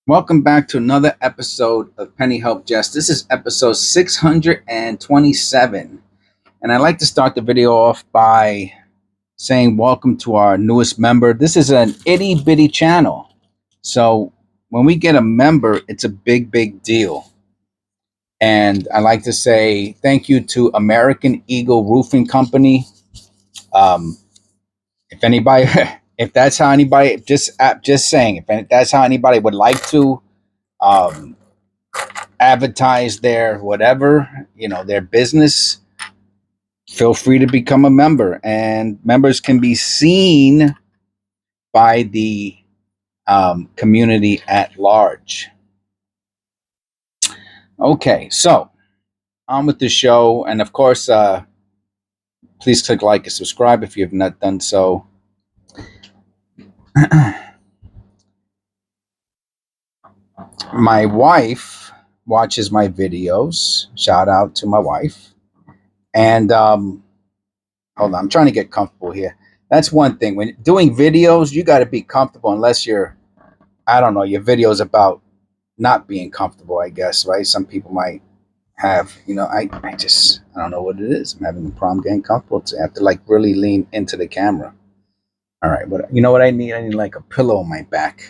Welcome back to another episode of Penny Help Jess. This is episode 627. And I'd like to start the video off by saying welcome to our newest member. This is an itty bitty channel. So when we get a member, it's a big deal. And I like to say thank you to American Eagle Roofing Company. If anybody, if that's how anybody, just saying, if that's how anybody would like to um, advertise their whatever, their business, feel free to become a member. And members can be seen by the community at large. Okay, so on with the show. And of course, please click like and subscribe if you have not done so. My wife watches my videos. Shout out to my wife. And hold on, I'm trying to get comfortable here. That's one thing. When doing videos, you got to be comfortable unless your videos about not being comfortable, I guess, right? Some people might have, I don't know what it is. I'm having a problem getting comfortable. I have to like really lean into the camera. All right, but you know what I need? I need like a pillow on my back.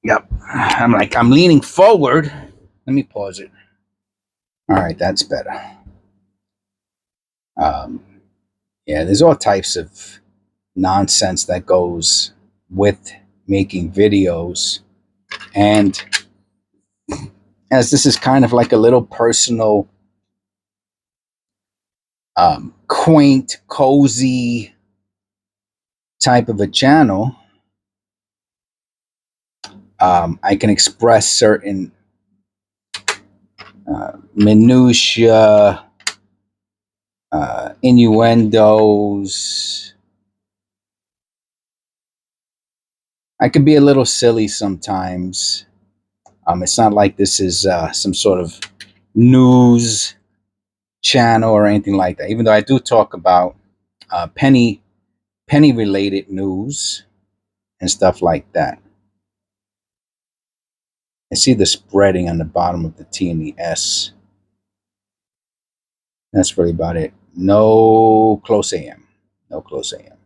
Yep. I'm leaning forward. Let me pause it. All right, that's better. Yeah, there's all types of nonsense that goes with making videos. And as this is kind of like a little personal, quaint, cozy type of a channel, I can express certain minutia, innuendos. I could be a little silly sometimes. It's not like this is some sort of news channel or anything like that. Even though I do talk about penny related news and stuff like that. I see the spreading on the bottom of the T and the S. That's really about it. No close AM. No close AM.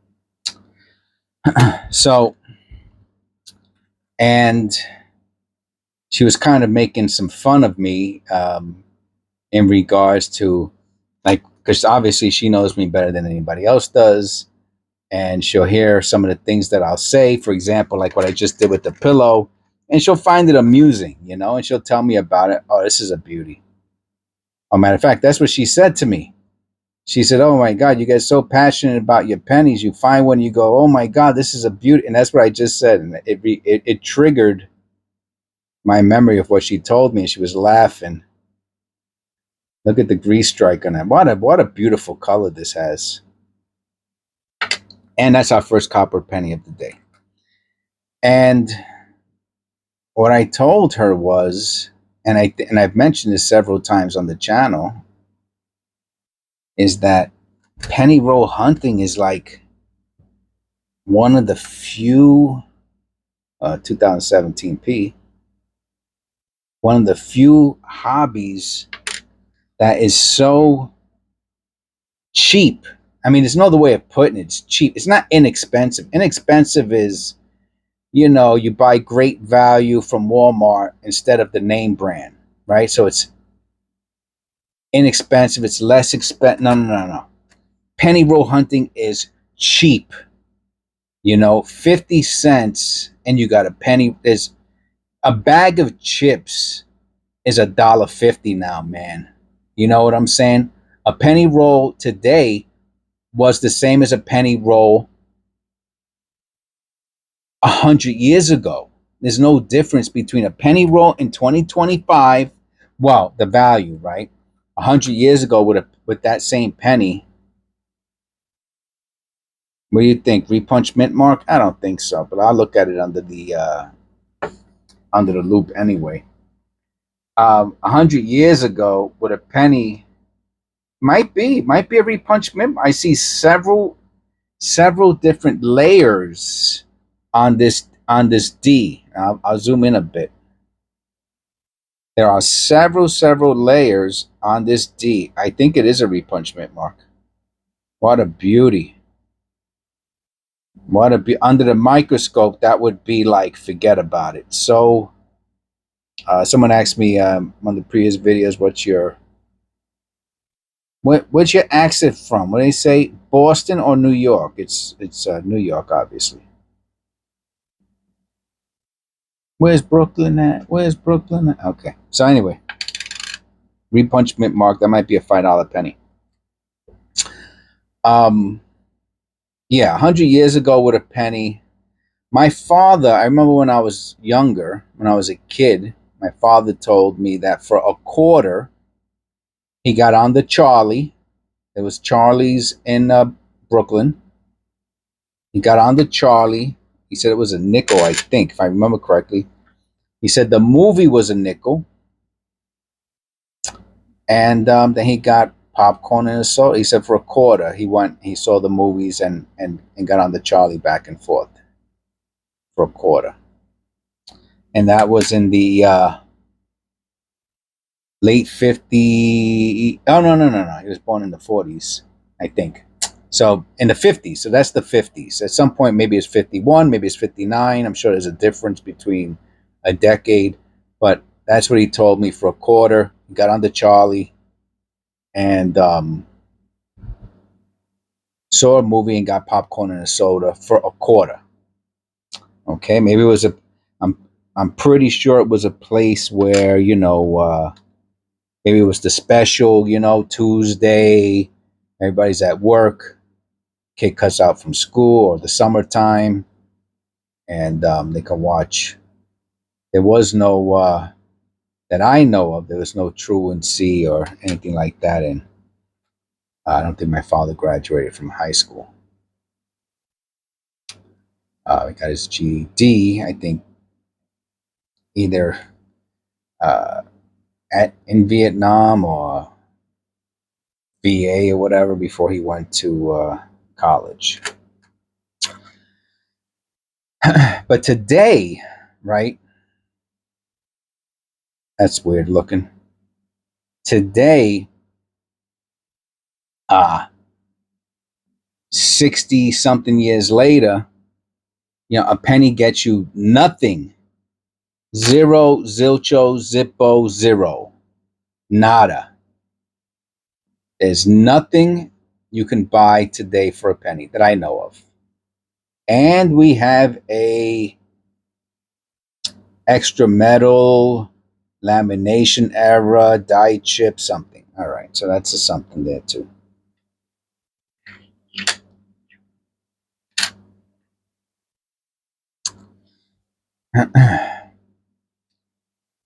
So, and she was kind of making some fun of me in regards to, like, because obviously she knows me better than anybody else does. And she'll hear some of the things that I'll say, for example, like what I just did with the pillow, and she'll find it amusing, and she'll tell me about it. Oh, this is a beauty. Oh, matter of fact, that's what she said to me. She said, "Oh my God, you get so passionate about your pennies. You find one, you go, oh my God, this is a beauty." And that's what I just said. And it triggered my memory of what she told me. She was laughing. Look at the grease strike on that. What a beautiful color this has. And that's our first copper penny of the day. And what I told her was, and I've mentioned this several times on the channel, is that penny roll hunting is like one of the few 2017p, one of the few hobbies that is so cheap. I mean, there's no other way of putting it. It's cheap. It's not inexpensive. Inexpensive is, you buy great value from Walmart instead of the name brand, right? So it's inexpensive. It's less expensive. No. Penny roll hunting is cheap. 50 cents and you got a penny. There's a bag of chips is $1.50 now, man. You know what I'm saying? A penny roll today was the same as a penny roll 100 years ago. There's no difference between a penny roll in 2025. Well, the value, right? 100 years ago with that same penny. What do you think? Repunch mint mark? I don't think so, but I'll look at it under the loop anyway. 100 years ago with a penny might be a repunch mint. I see several different layers on this on this D. I'll zoom in a bit. There are several layers on this D. I think it is a repunchment mark. What a beauty. What a under the microscope, that would be like, forget about it. So someone asked me on the previous videos, what's your accent from? What do they say? Boston or New York? It's New York, obviously. Where's Brooklyn at? Where's Brooklyn at? Okay. So anyway, repunchment mark. That might be a $5 penny. Um, yeah, 100 years ago with a penny. My father, I remember when I was younger, when I was a kid, my father told me that for a quarter, he got on the Charlie. There was Charlie's in Brooklyn. He got on the Charlie. He said it was a nickel, I think, if I remember correctly. He said the movie was a nickel. And then he got popcorn and a soda. He said for a quarter, he saw the movies and got on the Charlie back and forth for a quarter. And that was in the late 50s. Oh, no. He was born in the 40s, I think. So in the 50s. So that's the 50s. At some point, maybe it's 51, maybe it's 59. I'm sure there's a difference between a decade. But that's what he told me for a quarter. He got on the Charlie and saw a movie and got popcorn and a soda for a quarter. Okay, maybe it was I'm I'm pretty sure it was a place where maybe it was the special, Tuesday, everybody's at work, kid cuts out from school, or the summertime, and they can watch. There was no that I know of. There was no truancy or anything like that, and I don't think my father graduated from high school. He got his GED, I think, either uh, in Vietnam or VA or whatever before he went to college. But today, right? That's weird looking. Today, 60 something years later, a penny gets you nothing. Zero, zilcho, zippo, zero. Nada. There's nothing you can buy today for a penny that I know of. And we have a extra metal, lamination era, die chip, something. All right, so that's a something there too.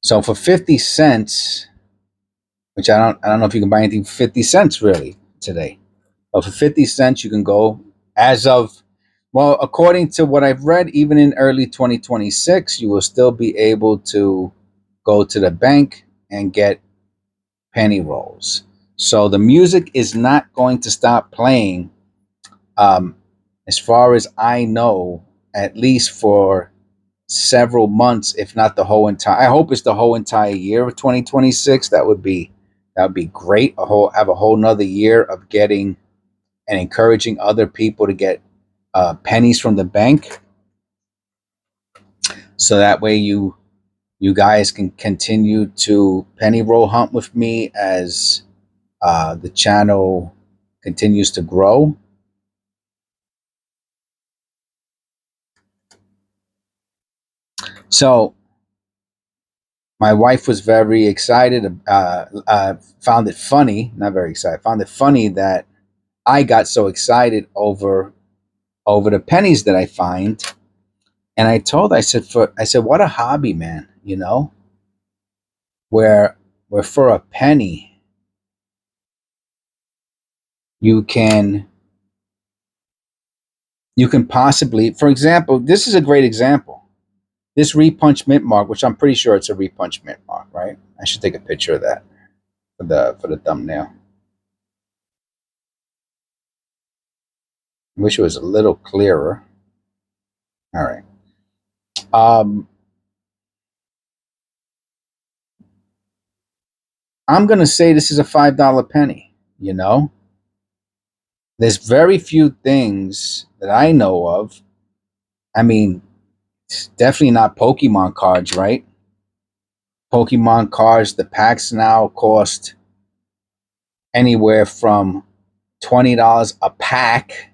So for 50 cents, which I don't know if you can buy anything for 50 cents really today. But for 50 cents you can go as of, well, according to what I've read, even in early 2026, you will still be able to go to the bank and get penny rolls. So the music is not going to stop playing, um, as far as I know, at least for several months, if not the whole entire. I hope it's the whole entire year of 2026. That would be great. Have a whole nother year of getting and encouraging other people to get pennies from the bank, so that way you guys can continue to penny roll hunt with me as the channel continues to grow. So my wife was very excited. Found it funny, not very excited. Found it funny that I got so excited over the pennies that I find, and I said, what a hobby, man. Where for a penny you can possibly, for example, this is a great example. This repunch mint mark, which I'm pretty sure it's a repunch mint mark, right? I should take a picture of that for the thumbnail. Wish it was a little clearer. All right. Um, I'm gonna say this is a $5 penny. You know, there's very few things that I know of. I mean, it's definitely not Pokemon cards, right? Pokemon cards, the packs now cost anywhere from $20 a pack.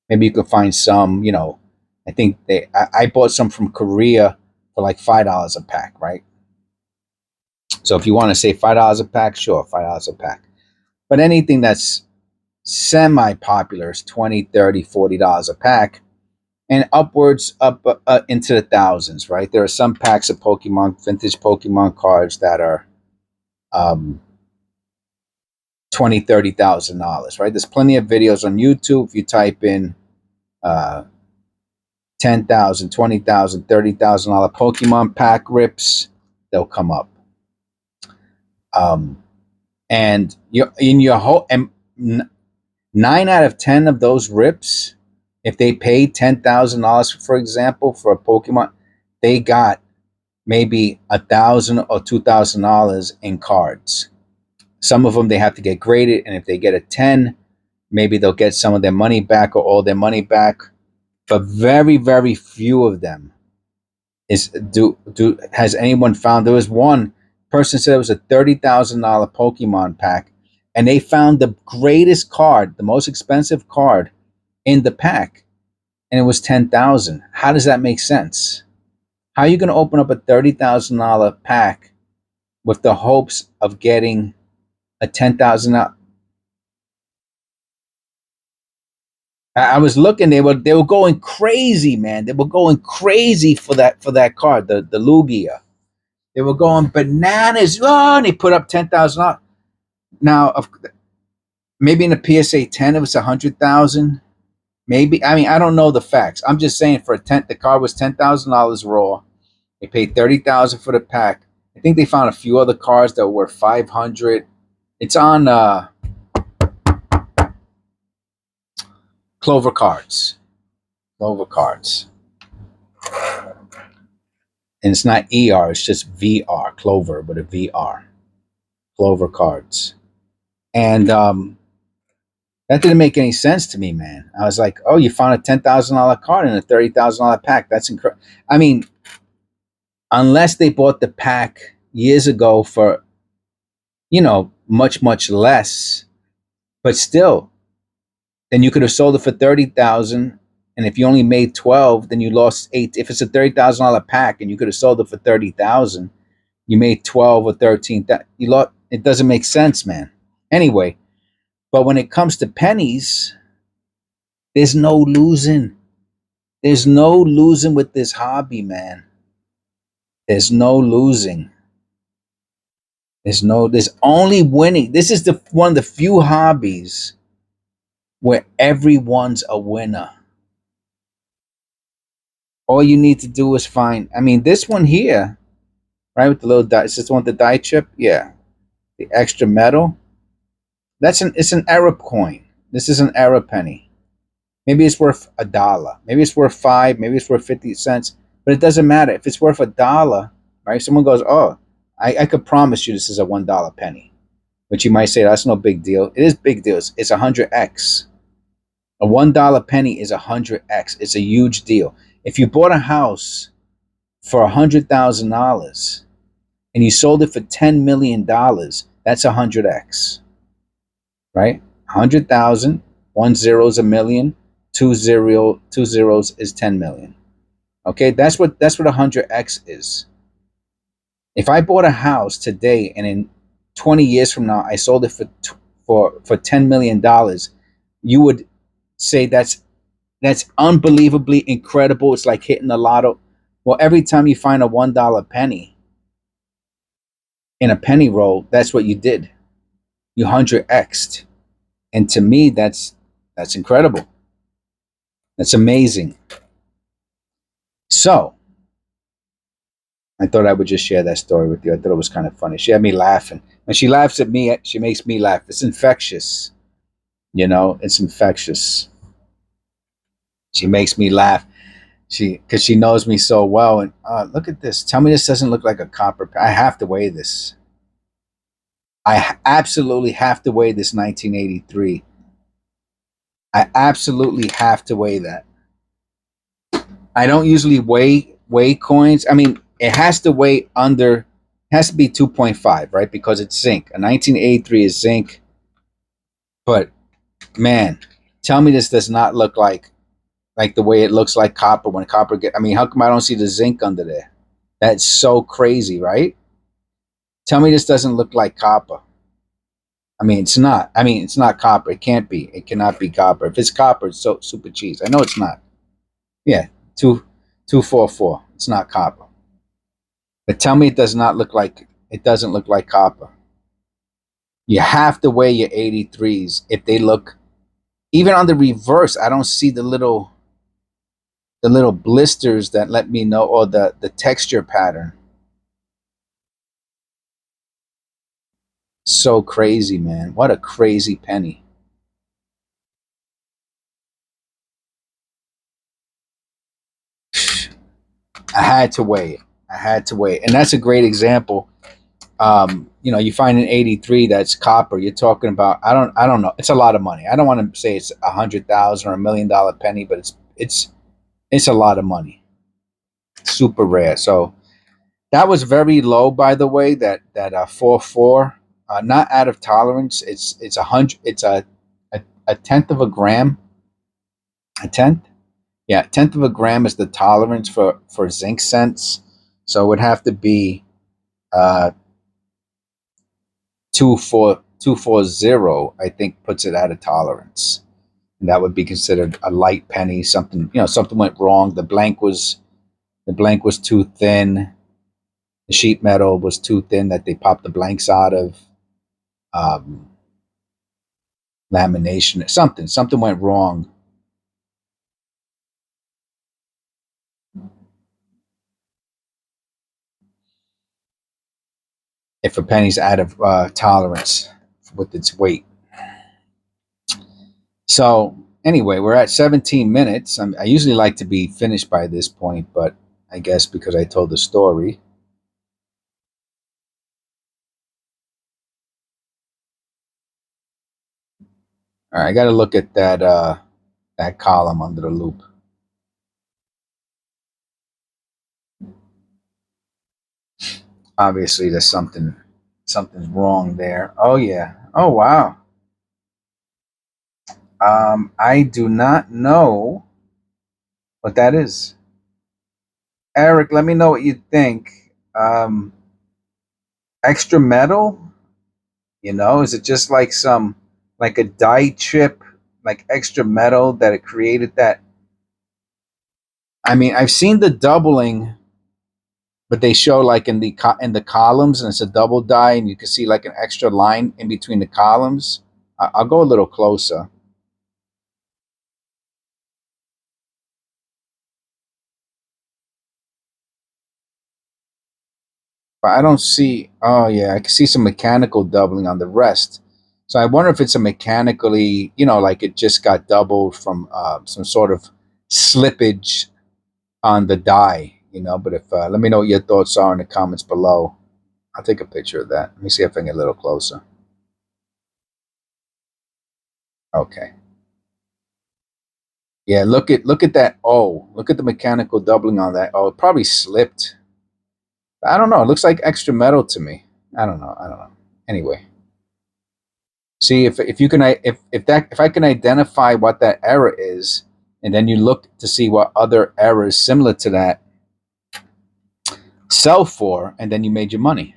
Maybe you could find some, I think I bought some from Korea for like $5 a pack, right? So if you want to say $5 a pack, sure, $5 a pack. But anything that's semi popular is 20, 30, $40 a pack and upwards up into the thousands, right? There are some packs of vintage Pokemon cards that are um, 20, $30,000, right? There's plenty of videos on YouTube. If you type in uh, 10,000, 20,000, $30,000 Pokemon pack rips, they'll come up. Um, and you in your whole and 9 out of 10 of those rips, if they paid $10,000, for example, for a Pokemon, they got maybe $1,000 or $2,000 in cards. Some of them they have to get graded, and if they get a 10, maybe they'll get some of their money back or all their money back. But very, very few of them has anyone found. There was one person said it was a $30,000 Pokemon pack, and they found the greatest card, the most expensive card in the pack, and it was 10,000. How does that make sense? How are you going to open up a $30,000 pack with the hopes of getting a 10,000? I was looking. They were going crazy, man. They were going crazy for that card, the Lugia. They were going bananas. Oh, and they put up 10,000. Now, maybe in the PSA 10, it was 100,000. Maybe. I mean, I don't know the facts. I'm just saying for a 10, the card was $10,000 raw. They paid 30,000 for the pack. I think they found a few other cards that were 500. It's on Clover Cards. Clover Cards. And it's not ER, it's just VR, Clover, but a VR. Clover Cards. And that didn't make any sense to me, man. I was like, oh, you found a $10,000 card in a $30,000 pack. That's incredible. I mean, unless they bought the pack years ago for, much, much less, but still, then you could have sold it for 30,000. And if you only made 12, then you lost 8. If it's a $30,000 pack and you could have sold it for 30,000, you made 12 or 13. You lost. It doesn't make sense, man. Anyway, but when it comes to pennies, there's no losing. There's no losing with this hobby, man. There's no losing. There's only winning. This is the one of the few hobbies where everyone's a winner. All you need to do is find. I mean, this one here, right, with the little die. Is this one with the die chip? Yeah, the extra metal. It's an Arab coin. This is an Arab penny. Maybe it's worth $1. Maybe it's worth 5. Maybe it's worth 50 cents. But it doesn't matter if it's worth $1, right? Someone goes, "Oh, I could promise you this is a $1 penny," which you might say that's no big deal. It is big deal. It's 100x. A $1 penny is 100x. It's a huge deal. If you bought a house for $100,000 and you sold it for $10 million, that's 100x, right? 100,000, 1 zero is a million, two zeros is 10 million. Okay, that's what 100x is. If I bought a house today and in 20 years from now I sold it for $10 million, you would say that's unbelievably incredible. It's like hitting the lotto. Well, every time you find a $1 penny in a penny roll, that's what you did. You 100x'd. And to me, that's incredible. That's amazing. So I thought I would just share that story with you. I thought it was kind of funny. She had me laughing. When she laughs at me, she makes me laugh. It's infectious. It's infectious. She makes me laugh. Because she knows me so well. And look at this. Tell me this doesn't look like a copper. I have to weigh this. Absolutely have to weigh this 1983. I absolutely have to weigh that. I don't usually weigh coins. I mean, it has to weigh under. It has to be 2.5, right? Because it's zinc. A 1983 is zinc. But man, tell me this does not look like the way it looks like copper when copper get. I mean, how come I don't see the zinc under there? That's so crazy, right? Tell me this doesn't look like copper. I mean, it's not. I mean, it's not copper. It can't be. It cannot be copper. If it's copper, it's so super cheese. I know it's not. Yeah, two 244. It's not copper. But tell me it does not look like it doesn't look like copper. You have to weigh your 83s. If they look even on the reverse, I don't see the little blisters that let me know, or the texture pattern. So crazy, man. What a crazy penny. I had to weigh it. I had to weigh it. And that's a great example. You find an 83 that's copper. You're talking about I don't know. It's a lot of money. I don't want to say it's 100,000 or $1 million penny, but it's a lot of money. Super rare. So that was very low, by the way. That 4.4, not out of tolerance. It's 100. It's a tenth of a gram. A tenth. Yeah, tenth of a gram is the tolerance for zinc cents. So it would have to be uh, 240. I think puts it out of tolerance, and that would be considered a light penny. Something went wrong. The blank was too thin. The sheet metal was too thin that they popped the blanks out of. Um, Lamination. Something went wrong. If a penny's out of tolerance with its weight. So anyway, we're at 17 minutes. I usually like to be finished by this point, but I guess because I told the story. All right, I got to look at that column under the loop. Obviously, there's something's wrong there. Oh yeah. Oh wow. I do not know what that is. Eric, let me know what you think. Extra metal? Is it just like like a die chip, like extra metal that it created that? I mean, I've seen the doubling, but they show like in the columns, and it's a double die, and you can see like an extra line in between the columns. I'll go a little closer, but I don't see. Oh yeah, I can see some mechanical doubling on the rest. So I wonder if it's a mechanically, like it just got doubled from some sort of slippage on the die. But if let me know what your thoughts are in the comments below. I'll take a picture of that. Let me see if I can get a little closer. Okay. Yeah, look at that. Oh, look at the mechanical doubling on that. Oh, it probably slipped. I don't know. It looks like extra metal to me. I don't know. I don't know. Anyway, see if you can if I can identify what that error is, and then you look to see what other errors similar to that sell for, and then you made your money.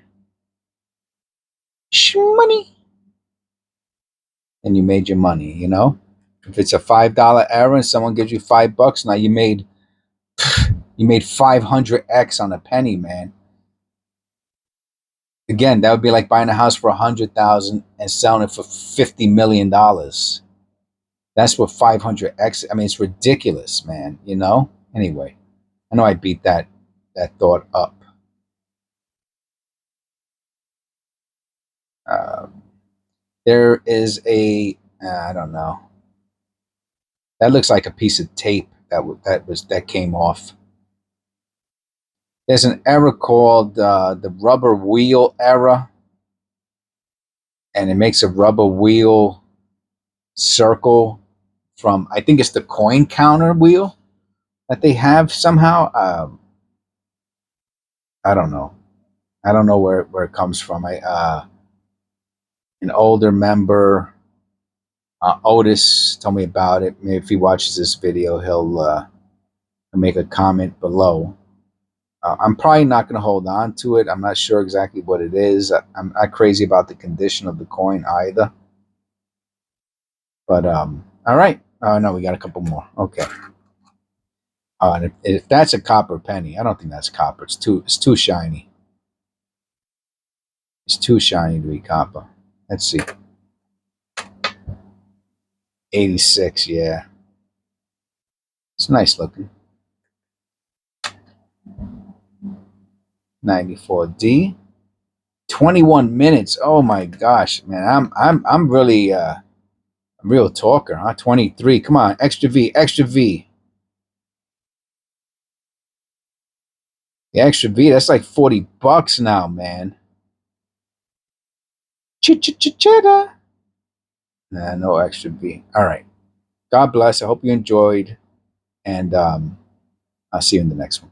Money. And you made your money. If it's a $5 error and someone gives you $5, now you made 500x on a penny, man. Again, that would be like buying a house for 100,000 and selling it for $50 million. That's what 500x. I mean, it's ridiculous, man. Anyway, I know I beat that thought up. Uh, there is I don't know. That looks like a piece of tape. that came off. There's an error called the rubber wheel error, and it makes a rubber wheel circle from, I think it's the coin counter wheel that they have somehow. I don't know. I don't know where it comes from. An older member, Otis, told me about it. Maybe if he watches this video, he'll make a comment below. I'm probably not going to hold on to it. I'm not sure exactly what it is. I'm not crazy about the condition of the coin either. But all right. Oh no, we got a couple more. Okay. And if that's a copper penny, I don't think that's copper. It's too shiny. It's too shiny to be copper. Let's see. 86, yeah. It's nice looking. 94D. 21 minutes. Oh my gosh, man. I'm really a real talker, huh? 23. Come on, extra V, extra V. The extra V, that's like $40 now, man. Ch-ch-ch-cheddar. Nah, no extra V. All right. God bless. I hope you enjoyed. And I'll see you in the next one.